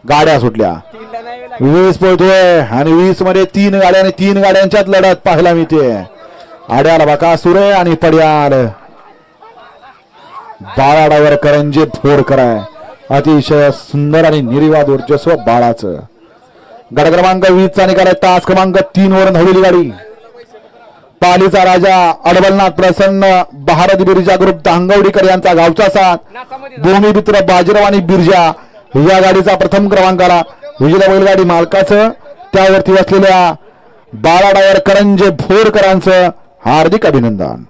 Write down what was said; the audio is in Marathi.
गाड्या सुटल्या. 20 पळतोय आणि 20 मध्ये 3 गाड्या आणि 3 गाड्यांच्यात लढत पाहायला मिळते. आड्याला बकासूर आणि पड्याल बाळाडावर करंजे फोड कराय. अतिशय सुंदर आणि निर्विवाद वर्चस्व बाळाचं. गड क्रमांक 20 चा निकाल तास क्रमांक 3 वर धावलेली गाडी पालीचा राजा अडबलनाथ प्रसन्न भारत बिरजा ग्रुप दांगवडीकर यांचा गावचा साथ भूमिपुत्र बाजीराव आणि बिरजा या गाडीचा प्रथम क्रमांकाला विजेता बैलगाडी मालकाचं त्यावरती असलेल्या बाळाडावर करंजे भोरकरांचं हार्दिक अभिनंदन.